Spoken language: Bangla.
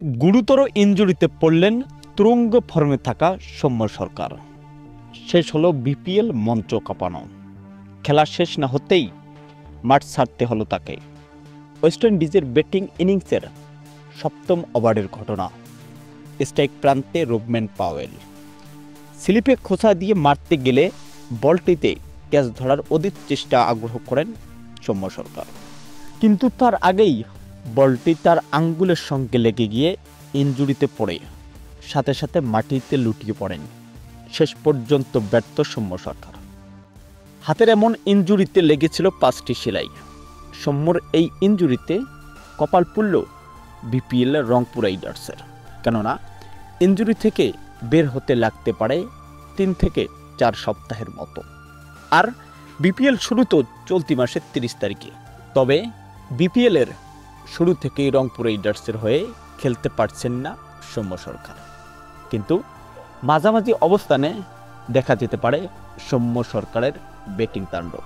গুরুতর ইনজুরিতে পড়লেন তুরঙ্গ ফর্মে থাকা সৌম্য সরকার। শেষ হলো বিপিএল মঞ্চ কাঁপানো। খেলা শেষ না হতেই মাঠ ছাড়তে হলো তাকে। ওয়েস্ট ইন্ডিজের ব্যাটিং ইনিংসের সপ্তম ওভারের ঘটনা। স্ট্রাইক প্রান্তে রুবেন পাওয়েল স্লিপে খোঁচা দিয়ে মারতে গেলে বলটিতে ক্যাচ ধরার অধিক চেষ্টা আগ্রহ করেন সৌম্য সরকার, কিন্তু তার আগেই বলটি তার আঙ্গুলের সঙ্গে লেগে গিয়ে ইনজুরিতে পড়ে সাথে সাথে মাটিতে লুটিয়ে পড়েন। শেষ পর্যন্ত ব্যর্থ সৌম্য সরকার। হাতের এমন ইনজুরিতে লেগেছিল 5টি সেলাই। সৌম্যর এই ইনজুরিতে কপাল পুড়ল বিপিএল রংপুর রাইডার্সের, কেননা ইনজুরি থেকে বের হতে লাগতে পারে 3 থেকে 4 সপ্তাহের মতো। আর বিপিএল শুরু তো চলতি মাসের 30 তারিখে। তবে বিপিএলের শুরু থেকেই রংপুর রাইডার্সের হয়ে খেলতে পারছেন না সৌম্য সরকার, কিন্তু মাঝামাঝি অবস্থানে দেখা যেতে পারে সৌম্য সরকারের ব্যাটিং তাণ্ডব।